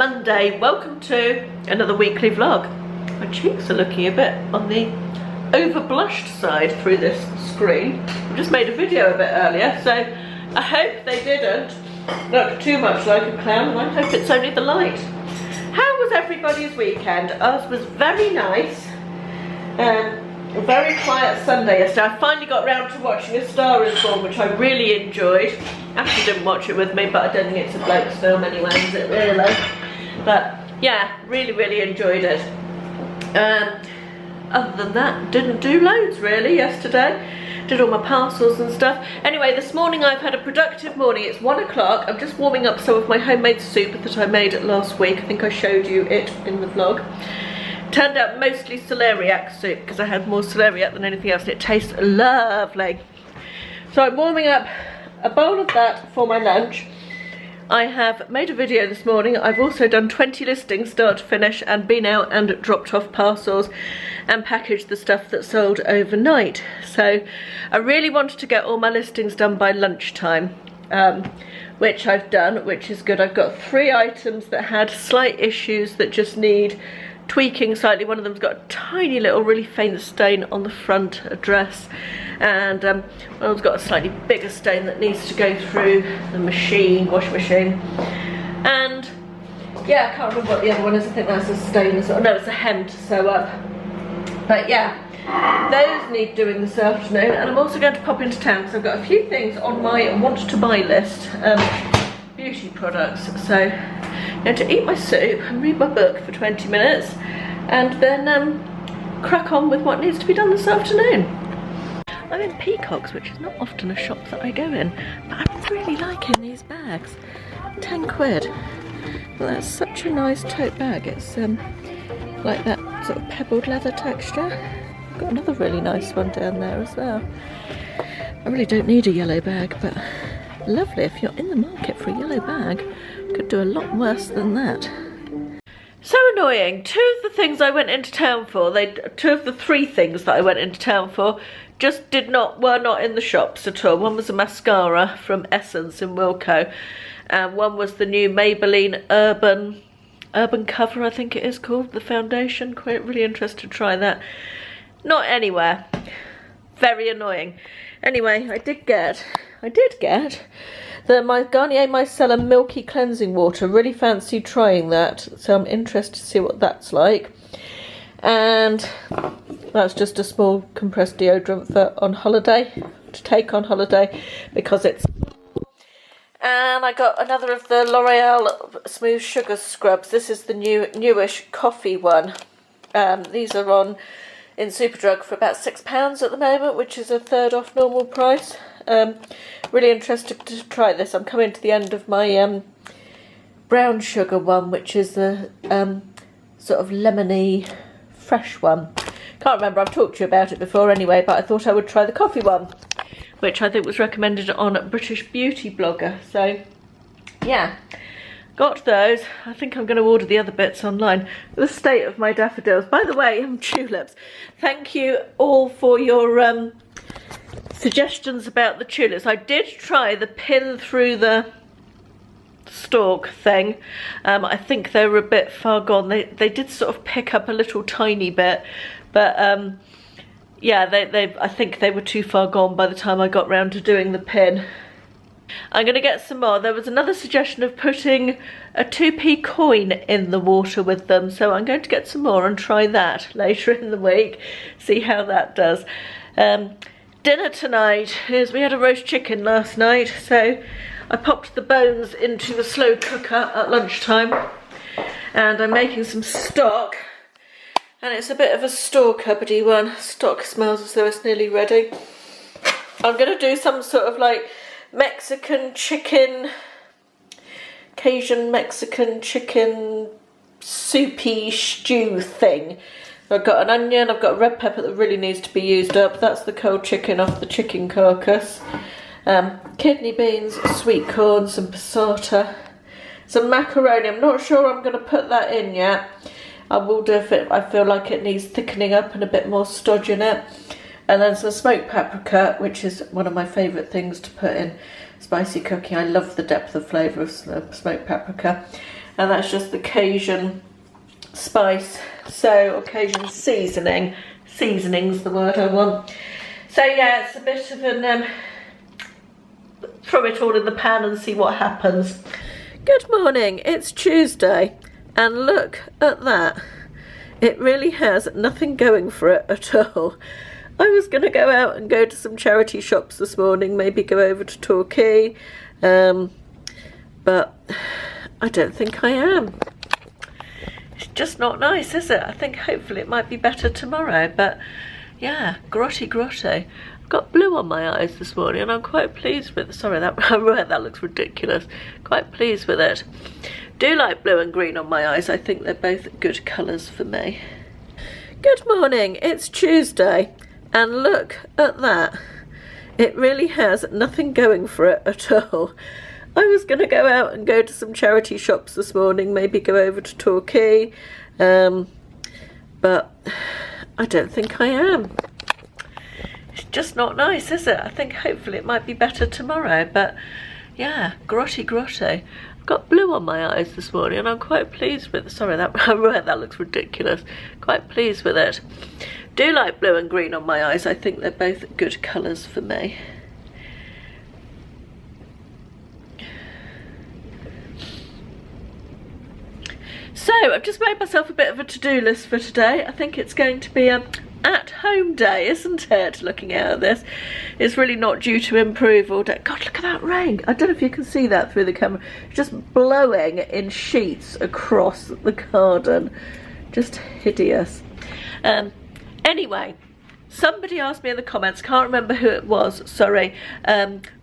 Monday. Welcome to another weekly vlog. My cheeks are looking a bit on the over blushed side through this screen. I just made a video a bit earlier, so I hope they didn't look too much like a clown, and I hope it's only the light. How was everybody's weekend? Ours was very nice. A very quiet Sunday yesterday. I finally got round to watching A Star Is Born, which I really enjoyed. Ashley didn't watch it with me, but I don't think it's a bloke's film anyway, is it really? But yeah, really enjoyed it. Other than that, didn't do loads really yesterday. Did all my parcels and stuff. Anyway, this morning I've had a productive morning. It's 1 o'clock. I'm just warming up some of my homemade soup that I made last week. I think I showed you it in the vlog. Turned out mostly celeriac soup because I had more celeriac than anything else, and it tastes lovely. So I'm warming up a bowl of that for my lunch. I have made a video this morning. I've also done 20 listings start to finish and been out and dropped off parcels and packaged the stuff that sold overnight. So I really wanted to get all my listings done by lunchtime, which I've done, which is good. I've got 3 items that had slight issues that just need tweaking slightly. One of them's got a tiny little really faint stain on the front address, and one of them's got a slightly bigger stain that needs to go through the washing machine. And yeah, I can't remember what the other one is. I think that's a stain as well. No, it's a hem to sew up. But yeah, those need doing this afternoon, and I'm also going to pop into town because I've got a few things on my want to buy list, beauty products. So I'm going to eat my soup and read my book for 20 minutes and then crack on with what needs to be done this afternoon. I'm in Peacock's, which is not often a shop that I go in, but I'm really liking these bags. 10 quid. Well, that's such a nice tote bag. It's like that sort of pebbled leather texture. I've got another really nice one down there as well. I really don't need a yellow bag, but lovely. If you're in the market for a yellow bag, could do a lot worse than that. So annoying. 2 of the things I went into town for, 2 of the 3 things that I went into town for just were not in the shops at all. One was a mascara from Essence in Wilko, and one was the new Maybelline Urban Cover, I think it is called, the foundation. Quite really interested to try that. Not anywhere. Very annoying. Anyway, I did get my Garnier Micellar Milky Cleansing Water. Really fancy trying that, so I'm interested to see what that's like. And that's just a small compressed deodorant for on holiday, to take on holiday, because it's... And I got another of the L'Oreal Smooth Sugar Scrubs. This is the newish coffee one. These are on in Superdrug for about £6 at the moment, which is a third off normal price. Really interested to try this. I'm coming to the end of my brown sugar one, which is the sort of lemony fresh one. Can't remember, I've talked to you about it before anyway, but I thought I would try the coffee one, which I think was recommended on British Beauty Blogger. So yeah, got those. I think I'm going to order the other bits online. The state of my daffodils. By the way, tulips. Thank you all for your suggestions about the tulips. I did try the pin through the stalk thing. I think they were a bit far gone. They did sort of pick up a little tiny bit, but yeah, I think they were too far gone by the time I got round to doing the pin. I'm going to get some more. There was another suggestion of putting a 2p coin in the water with them, so I'm going to get some more and try that later in the week, see how that does. Dinner tonight is, we had a roast chicken last night, so I popped the bones into the slow cooker at lunchtime, and I'm making some stock, and it's a bit of a store cupboardy one. Stock smells as though it's nearly ready. I'm going to do some sort of like Mexican chicken, Cajun Mexican chicken soupy stew thing. I've got an onion, I've got a red pepper that really needs to be used up. That's the cold chicken off the chicken carcass. Kidney beans, sweet corn, some passata, some macaroni. I'm not sure I'm going to put that in yet. I will do if I feel like it needs thickening up and a bit more stodge in it. And then some smoked paprika, which is one of my favourite things to put in spicy cooking. I love the depth of flavour of smoked paprika. and that's just the Cajun spice, or Cajun seasoning. Seasoning's the word I want. So yeah, it's a bit of an throw it all in the pan and see what happens. Good morning, it's Tuesday, and look at that. It really has nothing going for it at all. I was going to go out and go to some charity shops this morning, maybe go over to Torquay, but I don't think I am. It's just not nice, is it? I think hopefully it might be better tomorrow, but yeah, grotty. I've got blue on my eyes this morning and I'm quite pleased with it. Sorry, that looks ridiculous. Quite pleased with it. Do like blue and green on my eyes. I think they're both good colours for me. Good morning, it's Tuesday, and look at that. It really has nothing going for it at all. I was going to go out and go to some charity shops this morning, maybe go over to Torquay, but I don't think I am. It's just not nice, is it? I think hopefully it might be better tomorrow, but yeah, grotty. I've got blue on my eyes this morning and I'm quite pleased with it. Sorry, that looks ridiculous. Quite pleased with it. Do like blue and green on my eyes. I think they're both good colours for me. So I've just made myself a bit of a to-do list for today. I think it's going to be an at-home day, isn't it? Looking out at this, it's really not due to improve all day. God, look at that rain. I don't know if you can see that through the camera. It's just blowing in sheets across the garden. Just hideous. Anyway, somebody asked me in the comments, can't remember who it was, sorry,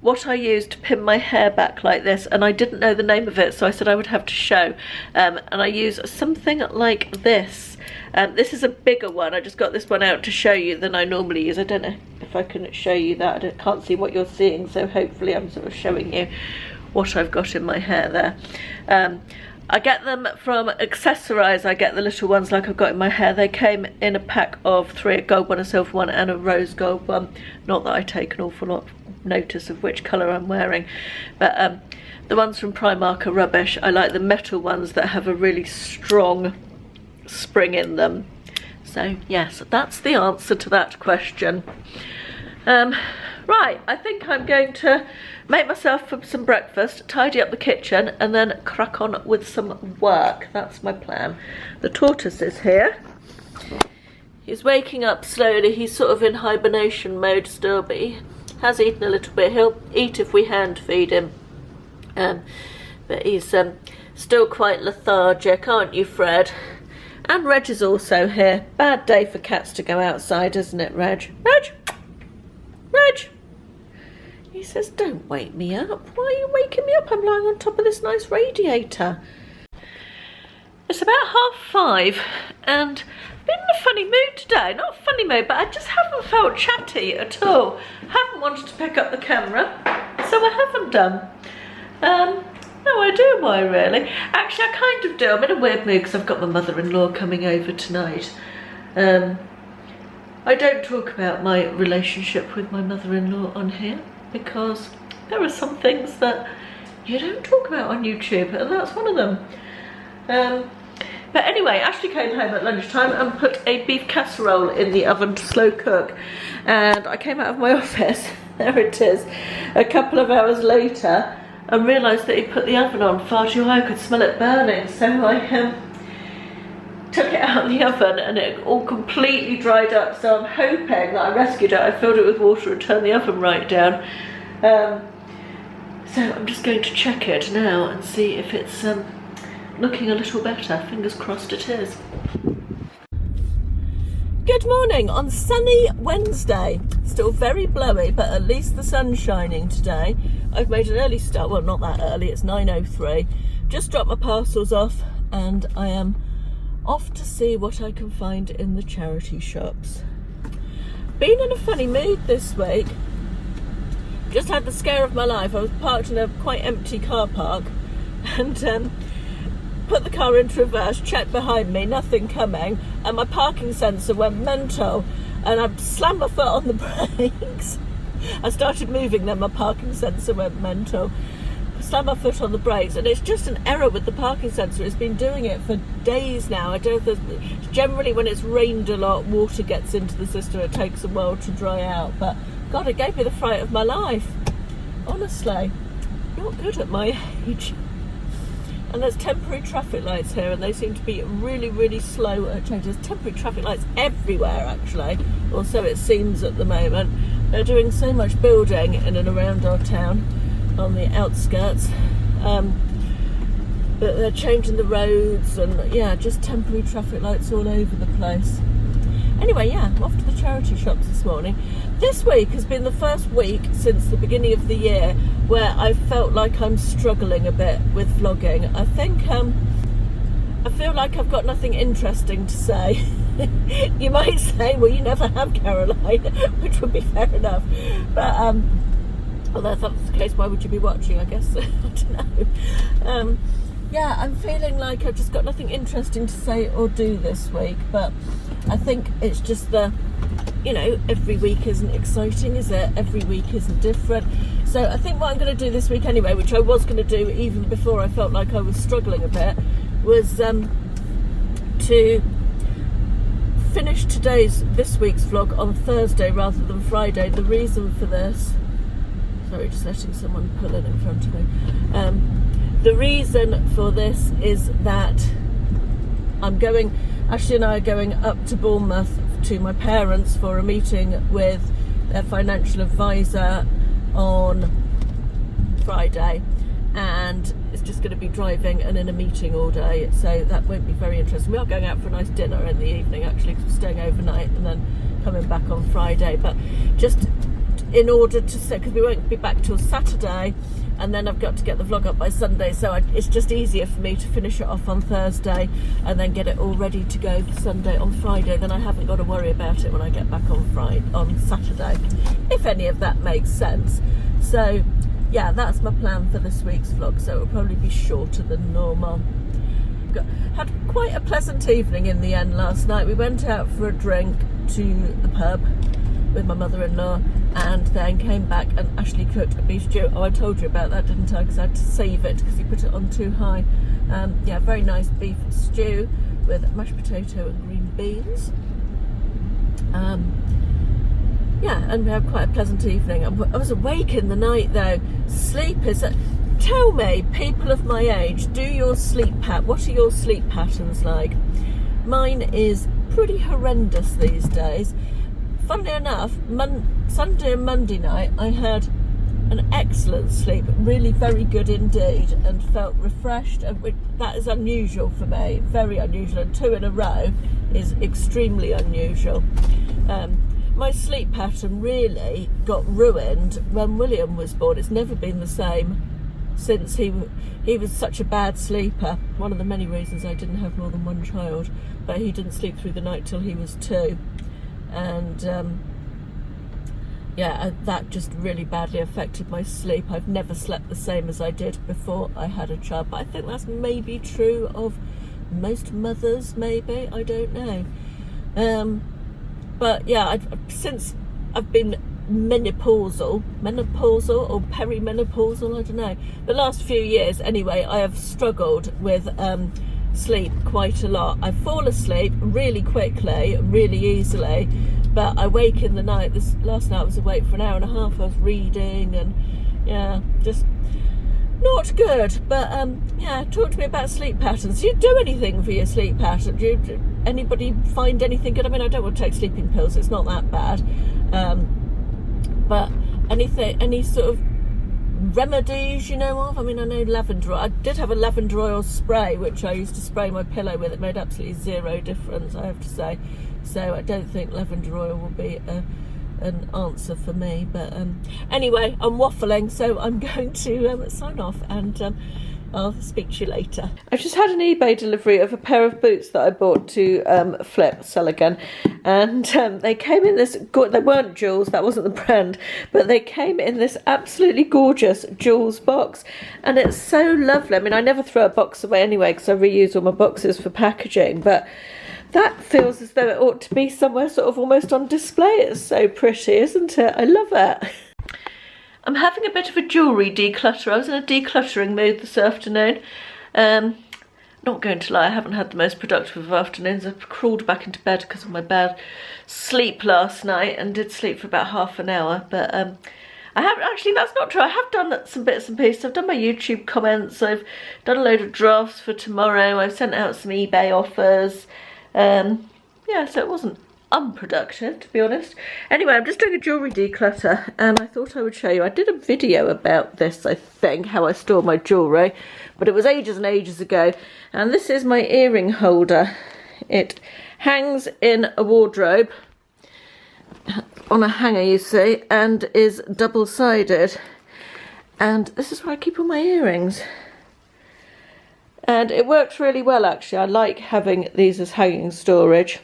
what I used to pin my hair back like this, and I didn't know the name of it, so I said I would have to show. And I use something like this. This is a bigger one. I just got this one out to show you than I normally use. I don't know if I can show you that. I can't see what you're seeing, so hopefully I'm sort of showing you what I've got in my hair there. I get them from Accessorize. I get the little ones like I've got in my hair. They came in a pack of 3, a gold one, a silver one and a rose gold one. Not that I take an awful lot of notice of which colour I'm wearing, but the ones from Primark are rubbish. I like the metal ones that have a really strong spring in them. So yes, that's the answer to that question. Right, I think I'm going to make myself some breakfast, tidy up the kitchen and then crack on with some work. That's my plan. The tortoise is here. He's waking up slowly. He's sort of in hibernation mode still, but he has eaten a little bit. He'll eat if we hand feed him. But he's still quite lethargic, aren't you, Fred? And Reg is also here. Bad day for cats to go outside, isn't it, Reg? Reg! He says, don't wake me up. Why are you waking me up? I'm lying on top of this nice radiator. It's about 5:30 and I've been in a funny mood today. Not a funny mood, but I just haven't felt chatty at all. Haven't wanted to pick up the camera, so I haven't done. No idea why, really. Actually, I kind of do. I'm in a weird mood because I've got my mother-in-law coming over tonight. I don't talk about my relationship with my mother-in-law on here because there are some things that you don't talk about on YouTube, and that's one of them. But anyway, Ashley came home at lunchtime and put a beef casserole in the oven to slow cook, and I came out of my office, there it is, a couple of hours later and realised that he put the oven on far too high. I could smell it burning, so I took it out of the oven and it all completely dried up, so I'm hoping that I rescued it. I filled it with water and turned the oven right down. So I'm just going to check it now and see if it's looking a little better. Fingers crossed it is. Good morning on sunny Wednesday. Still very blowy, but at least the sun's shining today. I've made an early start, well not that early, it's 9:03. Just dropped my parcels off and I am off to see what I can find in the charity shops. Been in a funny mood this week. Just had the scare of my life. I was parked in a quite empty car park and put the car into reverse, checked behind me, nothing coming, and my parking sensor went mental and I slammed my foot on the brakes. I started moving, then my parking sensor went mental. slam my foot on the brakes, and it's just an error with the parking sensor. It's been doing it for days now. I don't know if there's, generally when it's rained a lot, water gets into the system. It takes a while to dry out, but God, it gave me the fright of my life. Honestly, not good at my age. And there's temporary traffic lights here, and they seem to be really, really slow at changes. There's temporary traffic lights everywhere, actually, or so it seems at the moment. They're doing so much building in and around our town on the outskirts, that they're changing the roads, and yeah, just temporary traffic lights all over the place. Anyway, yeah, I'm off to the charity shops this morning. This week has been the first week since the beginning of the year where I felt like I'm struggling a bit with vlogging. I think I feel like I've got nothing interesting to say. You might say, well, you never have, Caroline, which would be fair enough. But although if that's the case, why would you be watching, I guess? I don't know. Yeah, I'm feeling like I've just got nothing interesting to say or do this week, but I think it's just every week isn't exciting, is it? Every week isn't different. So I think what I'm going to do this week anyway, which I was going to do even before I felt like I was struggling a bit, was to finish this week's vlog on Thursday rather than Friday. The reason for this, sorry, just letting someone pull in front of me. The reason for this is that Ashley and I are going up to Bournemouth to my parents for a meeting with their financial advisor on Friday, and it's just going to be driving and in a meeting all day, so that won't be very interesting. We are going out for a nice dinner in the evening, actually, because we're staying overnight and then coming back on Friday, but just in order to say, because we won't be back till Saturday, and then I've got to get the vlog up by Sunday, so it's just easier for me to finish it off on Thursday and then get it all ready to go for Sunday on Friday. Then I haven't got to worry about it when I get back on Saturday, if any of that makes sense. So yeah, that's my plan for this week's vlog, so it'll probably be shorter than normal. Had quite a pleasant evening in the end last night. We went out for a drink to the pub with my mother-in-law, and then came back and Ashley cooked a beef stew. Oh, I told you about that, didn't I? Because I had to save it because he put it on too high. Yeah, very nice beef stew with mashed potato and green beans. Yeah, and we had quite a pleasant evening. I was awake in the night though. Sleep is tell me, people of my age, what are your sleep patterns like? Mine is pretty horrendous these days. Funnily enough, Sunday and Monday night I had an excellent sleep, really very good indeed, and felt refreshed, and that is unusual for me, very unusual, and 2 in a row is extremely unusual. My sleep pattern really got ruined when William was born. It's never been the same since he was such a bad sleeper. One of the many reasons I didn't have more than one child, but he didn't sleep through the night till he was 2. And yeah, that just really badly affected my sleep. I've never slept the same as I did before I had a child, but I think that's maybe true of most mothers, maybe, I don't know. But yeah, since I've been menopausal or perimenopausal, I don't know, the last few years anyway, I have struggled with sleep quite a lot. I fall asleep really quickly, really easily, but I wake in the night. This last night I was awake for an hour and a half. I was reading, and yeah, just not good. But yeah, talk to me about sleep patterns. Do you do anything for your sleep pattern? Do anybody find anything good? I mean, I don't want to take sleeping pills, it's not that bad, but any sort of remedies you know of? I mean, I know lavender. I did have a lavender oil spray which I used to spray my pillow with. It made absolutely zero difference, I have to say, so I don't think lavender oil will be an answer for me. But anyway, I'm waffling, so I'm going to sign off, and I'll speak to you later. I've just had an eBay delivery of a pair of boots that I bought to sell again, and they came in this, they weren't Jewels, that wasn't the brand, but they came in this absolutely gorgeous Jewels box, and it's so lovely. I mean, I never throw a box away anyway because I reuse all my boxes for packaging, but that feels as though it ought to be somewhere sort of almost on display. It's so pretty, isn't it? I love it. I'm having a bit of a jewellery declutter. I was in a decluttering mood this afternoon. Not going to lie, I haven't had the most productive of afternoons. I've crawled back into bed because of my bad sleep last night and did sleep for about half an hour. But I haven't, actually that's not true. I have done some bits and pieces. I've done my YouTube comments. I've done a load of drafts for tomorrow. I've sent out some eBay offers. Yeah, so it wasn't unproductive, to be honest. Anyway, I'm just doing a jewellery declutter and I thought I would show you. I did a video about this, I think, how I store my jewellery, but it was ages and ages ago. And this is my earring holder. It hangs in a wardrobe on a hanger, you see, and is double-sided. And this is where I keep all my earrings. And it works really well, actually. I like having these as hanging storage.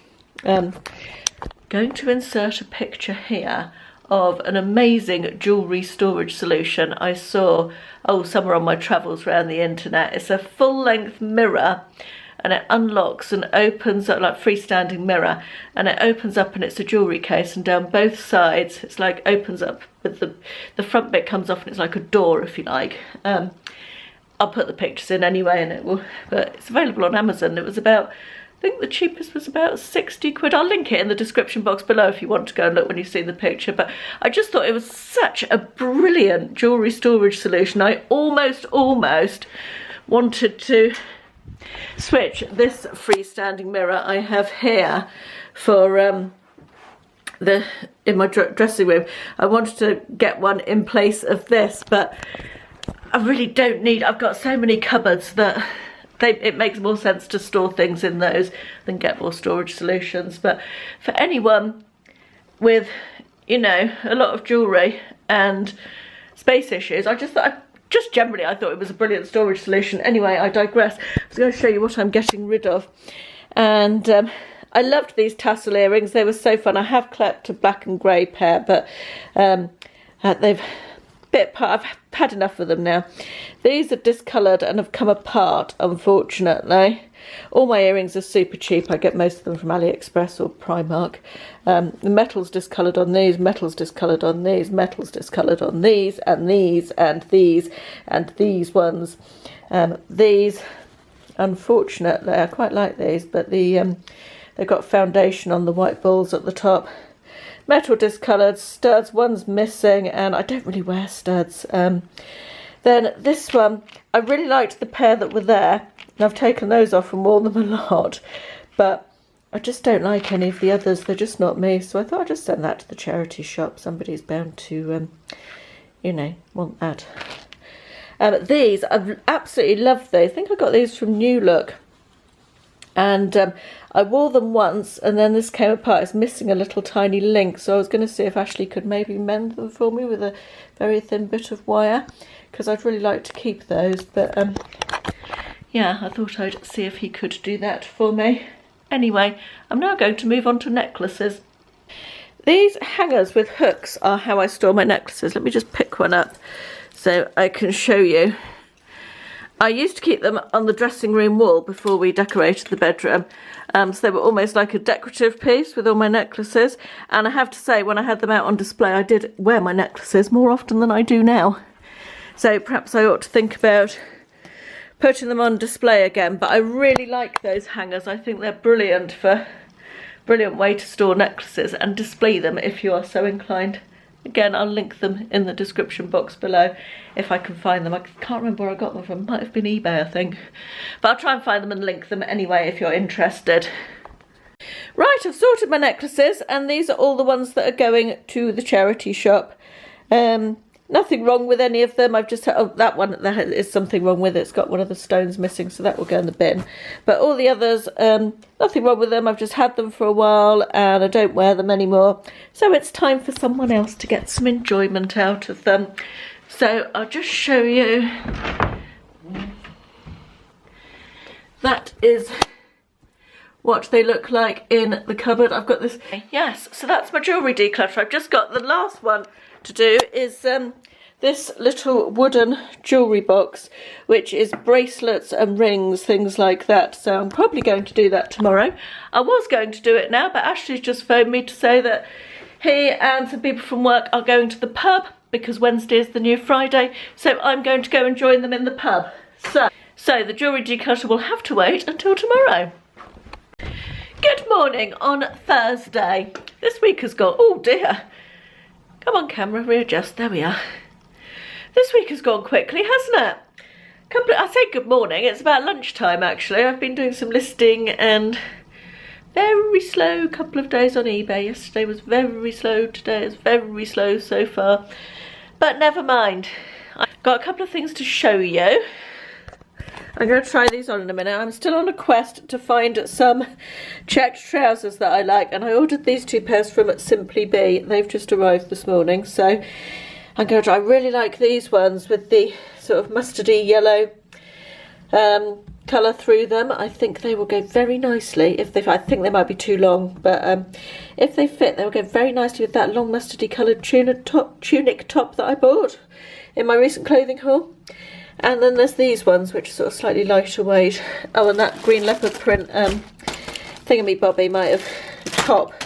Going to insert a picture here of an amazing jewellery storage solution I saw somewhere on my travels around the internet. It's a full-length mirror and it unlocks and opens up, like freestanding mirror, and it opens up and it's a jewellery case, and down both sides it's like opens up with the front bit comes off and it's like a door, if you like. I'll put the pictures in anyway, and it will, but it's available on Amazon. It was about, I think the cheapest was about 60 quid. I'll link it in the description box below if you want to go and look when you see the picture. But I just thought it was such a brilliant jewellery storage solution. I almost wanted to switch this freestanding mirror I have here for in my dressing room. I wanted to get one in place of this, but I really don't need, I've got so many cupboards that it makes more sense to store things in those than get more storage solutions. But for anyone with, you know, a lot of jewellery and space issues, I just thought, generally I thought it was a brilliant storage solution. Anyway, I digress. I was going to show you what I'm getting rid of. And I loved these tassel earrings. They were so fun. I have kept a black and grey pair, but they've I've had enough of them now. These are discoloured and have come apart, unfortunately. All my earrings are super cheap. I get most of them from AliExpress or Primark. The metal's discoloured on these, metal's discoloured on these, metal's discoloured on these, and these, and these, and these ones. These, unfortunately, I quite like these, but they've got foundation on the white balls at the top. Metal discoloured, studs, one's missing, and I don't really wear studs. Then this one, I really liked the pair that were there, and I've taken those off and worn them a lot, but I just don't like any of the others. They're just not me, so I thought I'd just send that to the charity shop. Somebody's bound to, you know, want that. These, I absolutely love these. I think I got these from New Look. And I wore them once and then this came apart. It's missing a little tiny link, so I was going to see if Ashley could maybe mend them for me with a very thin bit of wire, because I'd really like to keep those. But yeah, I thought I'd see if he could do that for me. Anyway, I'm now going to move on to necklaces. These hangers with hooks are how I store my necklaces. Let me just pick one up so I can show you. I used to keep them on the dressing room wall before we decorated the bedroom, so they were almost like a decorative piece with all my necklaces. And I have to say, when I had them out on display, I did wear my necklaces more often than I do now. So perhaps I ought to think about putting them on display again. But I really like those hangers. I think they're brilliant way to store necklaces and display them if you are so inclined. Again, I'll link them in the description box below if I can find them. I can't remember where I got them from. Might have been eBay, I think. But I'll try and find them and link them anyway if you're interested. Right, I've sorted my necklaces, and these are all the ones that are going to the charity shop. Nothing wrong with any of them. I've just had, that one there is something wrong with it. It's got one of the stones missing, so that will go in the bin. But all the others, nothing wrong with them. I've just had them for a while and I don't wear them anymore. So it's time for someone else to get some enjoyment out of them. So I'll just show you. That is what they look like in the cupboard. I've got this. Yes, so that's my jewellery declutter. I've just got the last one to do is this little wooden jewellery box, which is bracelets and rings, things like that. So I'm probably going to do that tomorrow. I was going to do it now, but Ashley's just phoned me to say that he and some people from work are going to the pub because Wednesday is the new Friday, so I'm going to go and join them in the pub. So the jewellery declutter will have to wait until tomorrow. Good morning on Thursday. This week has gone, oh dear. Come on camera, readjust, there we are. This week has gone quickly, hasn't it? I say good morning, it's about lunchtime actually. I've been doing some listing and very slow couple of days on eBay. Yesterday was very slow, today is very slow so far. But never mind. I've got a couple of things to show you. I'm going to try these on in a minute. I'm still on a quest to find some checked trousers that I like, and I ordered these 2 pairs from Simply Be. They've just arrived this morning, so I'm going to try. I really like these ones with the sort of mustardy yellow colour through them. I think they will go very nicely. I think they might be too long, but if they fit, they will go very nicely with that long mustardy coloured tunic top that I bought in my recent clothing haul. And then there's these ones, which are sort of slightly lighter weight. Oh, and that green leopard print thingamybobby might have,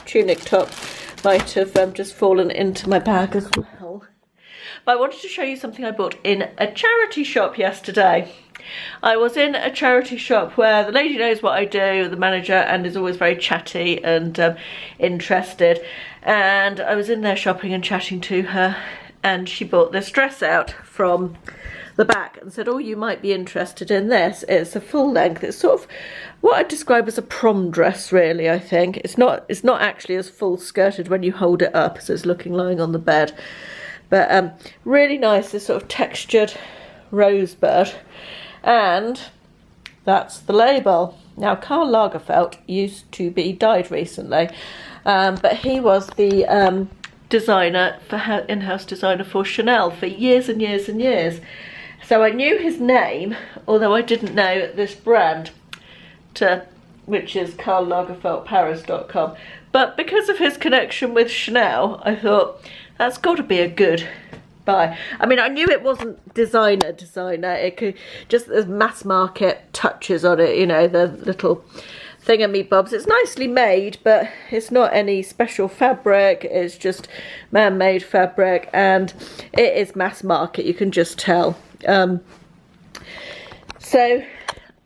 tunic top, might have just fallen into my bag as well. But I wanted to show you something I bought in a charity shop yesterday. I was in a charity shop where the lady knows what I do, the manager, and is always very chatty and interested. And I was in there shopping and chatting to her, and she bought this dress out from the back and said, oh, you might be interested in this. It's a full length. It's sort of what I'd describe as a prom dress, really. I think it's not actually as full skirted when you hold it up, so it's looking lying on the bed, but really nice, this sort of textured rosebud. And that's the label. Now, Karl Lagerfeld used to be, died recently, but he was the designer, in-house designer for Chanel for years and years and years. So I knew his name, although I didn't know this brand, which is karllagerfeldparis.com. But because of his connection with Chanel, I thought, that's got to be a good buy. I mean, I knew it wasn't designer. It could just, there's mass market touches on it, you know, the little thingamybobs. It's nicely made, but it's not any special fabric. It's just man-made fabric, and it is mass market, you can just tell. So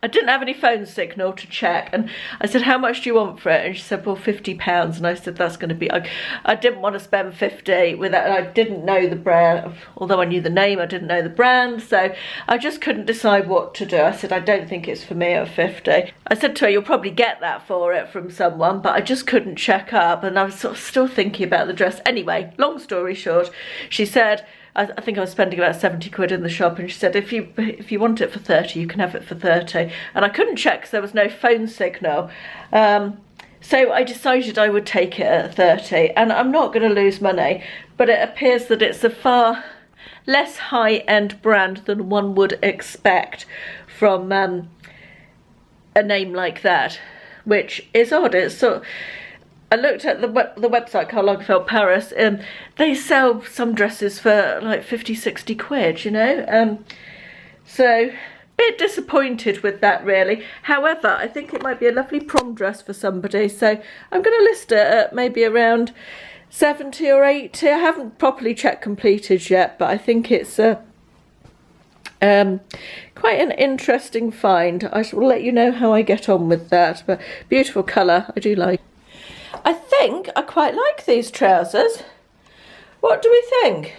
I didn't have any phone signal to check, and I said, how much do you want for it? And she said, well, £50. And I said, that's going to be, I didn't want to spend 50 with that, and I didn't know the brand. Although I knew the name, I didn't know the brand, so I just couldn't decide what to do. I said, I don't think it's for me at 50. I said to her, you'll probably get that for it from someone, but I just couldn't check up, and I was sort of still thinking about the dress. Anyway, long story short, she said, I think I was spending about 70 quid in the shop, and she said, if you want it for 30, you can have it for 30. And I couldn't check because there was no phone signal. So I decided I would take it at 30, and I'm not going to lose money, but it appears that it's a far less high-end brand than one would expect from a name like that, which is odd. It's sort. I looked at the website, Karl Lagerfeld Paris, and they sell some dresses for like 50, 60 quid, you know. So, a bit disappointed with that, really. However, I think it might be a lovely prom dress for somebody, so I'm going to list it at maybe around 70 or 80. I haven't properly checked completed yet, but I think it's quite an interesting find. I will let you know how I get on with that, but beautiful colour, I do like. I think I quite like these trousers. What do we think?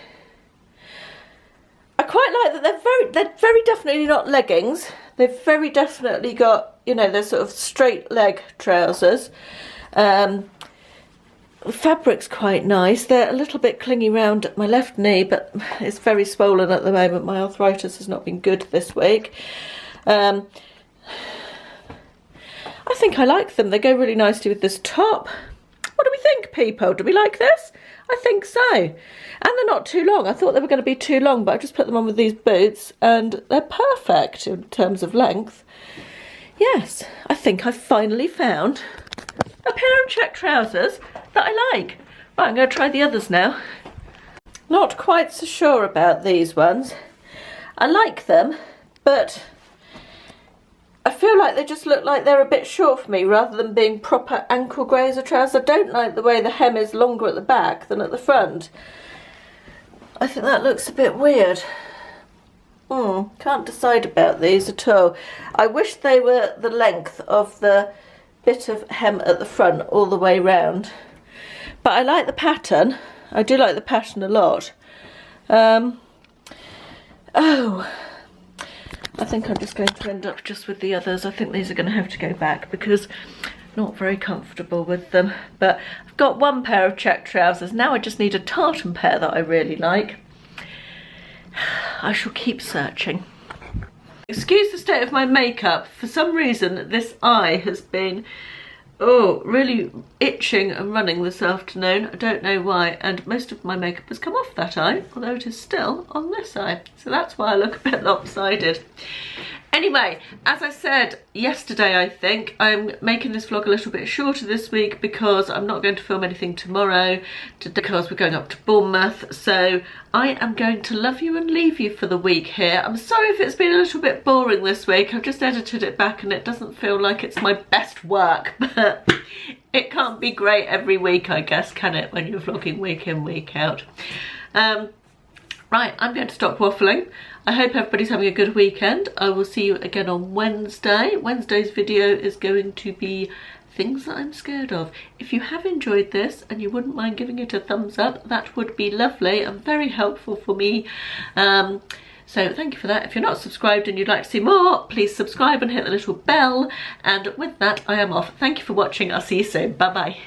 I quite like that they're very definitely not leggings. They've very definitely got, you know, they're sort of straight leg trousers. The fabric's quite nice. They're a little bit clingy round at my left knee, but it's very swollen at the moment. My arthritis has not been good this week. I think I like them. They go really nicely with this top. What do we think, people? Do we like this? I think so. And they're not too long. I thought they were going to be too long, but I just put them on with these boots, and they're perfect in terms of length. Yes, I think I've finally found a pair of check trousers that I like. Right, I'm going to try the others now. Not quite so sure about these ones. I like them, but I feel like they just look like they're a bit short for me rather than being proper ankle grazer trousers. I don't like the way the hem is longer at the back than at the front. I think that looks a bit weird. Can't decide about these at all. I wish they were the length of the bit of hem at the front all the way round. But I like the pattern. I do like the pattern a lot. Oh, I think I'm just going to end up just with the others. I think these are going to have to go back because I'm not very comfortable with them. But I've got one pair of check trousers. Now I just need a tartan pair that I really like. I shall keep searching. Excuse the state of my makeup. For some reason this eye has been really itching and running this afternoon. I don't know why, and most of my makeup has come off that eye, although it is still on this eye, so that's why I look a bit lopsided. Anyway, as I said yesterday, I think I'm making this vlog a little bit shorter this week because I'm not going to film anything tomorrow because we're going up to Bournemouth. So I am going to love you and leave you for the week here. I'm sorry if it's been a little bit boring this week. I've just edited it back and it doesn't feel like it's my best work, but it can't be great every week, I guess, can it, when you're vlogging week in, week out. Right, I'm going to stop waffling. I hope everybody's having a good weekend. I will see you again on Wednesday. Wednesday's video is going to be things that I'm scared of. If you have enjoyed this and you wouldn't mind giving it a thumbs up, that would be lovely and very helpful for me. So thank you for that. If you're not subscribed and you'd like to see more, please subscribe and hit the little bell. And with that, I am off. Thank you for watching. I'll see you soon. Bye bye.